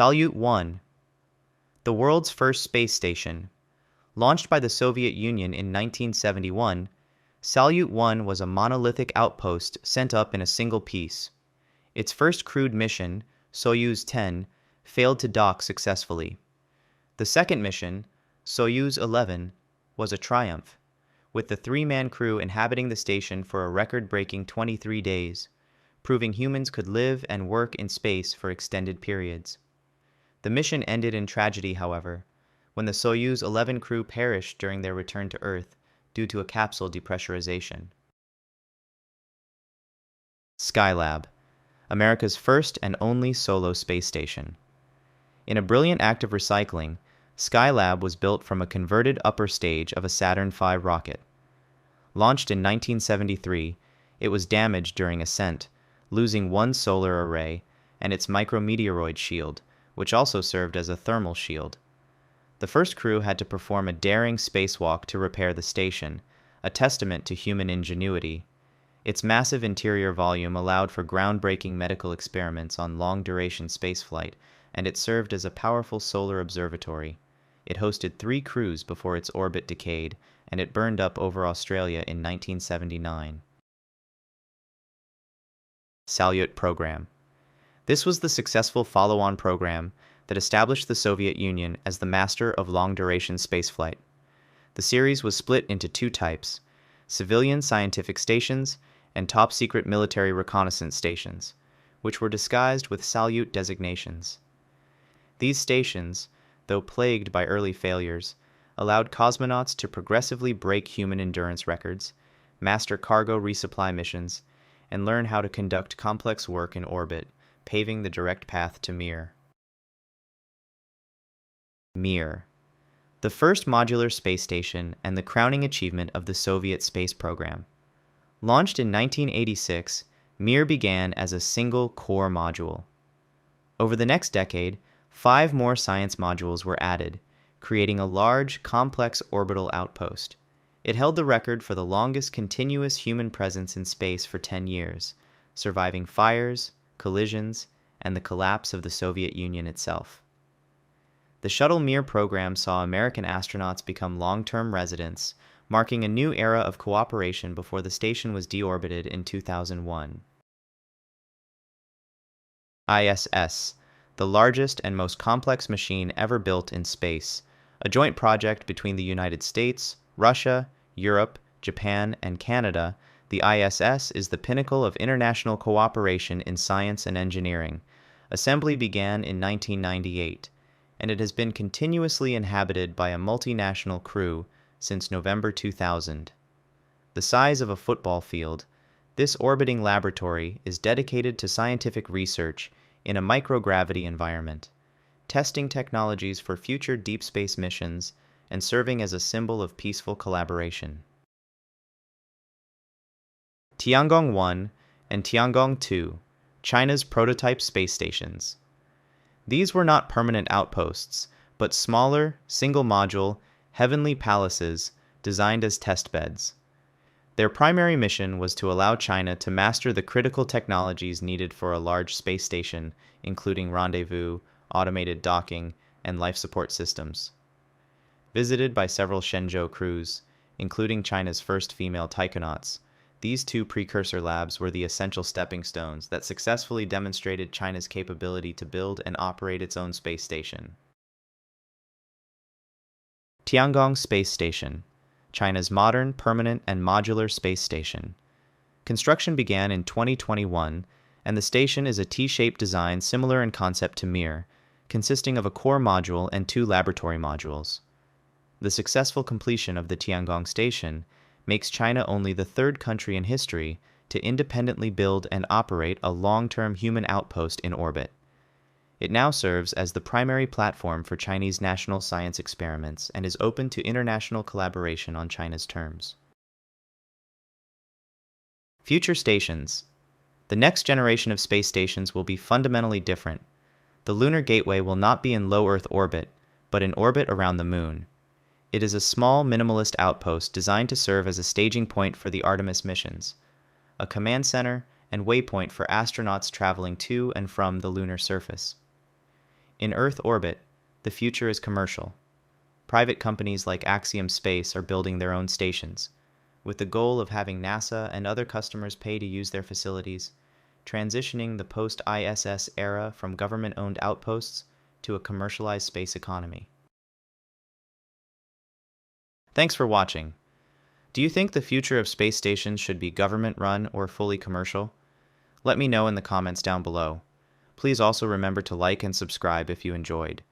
Salyut 1, the world's first space station. Launched by the Soviet Union in 1971, Salyut 1 was a monolithic outpost sent up in a single piece. Its first crewed mission, Soyuz 10, failed to dock successfully. The second mission, Soyuz 11, was a triumph, with the three-man crew inhabiting the station for a record-breaking 23 days, proving humans could live and work in space for extended periods. The mission ended in tragedy, however, when the Soyuz 11 crew perished during their return to Earth due to a capsule depressurization. Skylab, America's first and only solo space station. In a brilliant act of recycling, Skylab was built from a converted upper stage of a Saturn V rocket. Launched in 1973, it was damaged during ascent, losing one solar array and its micrometeoroid shield, which also served as a thermal shield. The first crew had to perform a daring spacewalk to repair the station, a testament to human ingenuity. Its massive interior volume allowed for groundbreaking medical experiments on long-duration spaceflight, and it served as a powerful solar observatory. It hosted 3 crews before its orbit decayed, and it burned up over Australia in 1979. Salyut program. This was the successful follow-on program that established the Soviet Union as the master of long-duration spaceflight. The series was split into 2 types: civilian scientific stations and top-secret military reconnaissance stations, which were disguised with Salyut designations. These stations, though plagued by early failures, allowed cosmonauts to progressively break human endurance records, master cargo resupply missions, and learn how to conduct complex work in orbit, paving the direct path to Mir. Mir, the first modular space station and the crowning achievement of the Soviet space program. Launched in 1986, Mir began as a single core module. Over the next decade, 5 more science modules were added, creating a large, complex orbital outpost. It held the record for the longest continuous human presence in space for 10 years, surviving fires, collisions, and the collapse of the Soviet Union itself. The Shuttle Mir program saw American astronauts become long-term residents, marking a new era of cooperation before the station was deorbited in 2001. ISS, the largest and most complex machine ever built in space, a joint project between the United States, Russia, Europe, Japan, and Canada. The ISS is the pinnacle of international cooperation in science and engineering. Assembly began in 1998, and it has been continuously inhabited by a multinational crew since November 2000. The size of a football field, this orbiting laboratory is dedicated to scientific research in a microgravity environment, testing technologies for future deep space missions and serving as a symbol of peaceful collaboration. Tiangong 1 and Tiangong 2, China's prototype space stations. These were not permanent outposts, but smaller, single-module, heavenly palaces designed as test beds. Their primary mission was to allow China to master the critical technologies needed for a large space station, including rendezvous, automated docking, and life support systems. Visited by several Shenzhou crews, including China's first female taikonauts, these 2 precursor labs were the essential stepping stones that successfully demonstrated China's capability to build and operate its own space station. Tiangong Space Station, China's modern, permanent, and modular space station. Construction began in 2021, and the station is a T-shaped design similar in concept to Mir, consisting of a core module and 2 laboratory modules. The successful completion of the Tiangong station makes China only the 3rd country in history to independently build and operate a long-term human outpost in orbit. It now serves as the primary platform for Chinese national science experiments and is open to international collaboration on China's terms. Future stations. The next generation of space stations will be fundamentally different. The Lunar Gateway will not be in low Earth orbit, but in orbit around the Moon. It is a small, minimalist outpost designed to serve as a staging point for the Artemis missions, a command center and waypoint for astronauts traveling to and from the lunar surface. In Earth orbit, the future is commercial. Private companies like Axiom Space are building their own stations, with the goal of having NASA and other customers pay to use their facilities, transitioning the post-ISS era from government-owned outposts to a commercialized space economy. Thanks for watching. Do you think the future of space stations should be government-run or fully commercial? Let me know in the comments down below. Please also remember to like and subscribe if you enjoyed.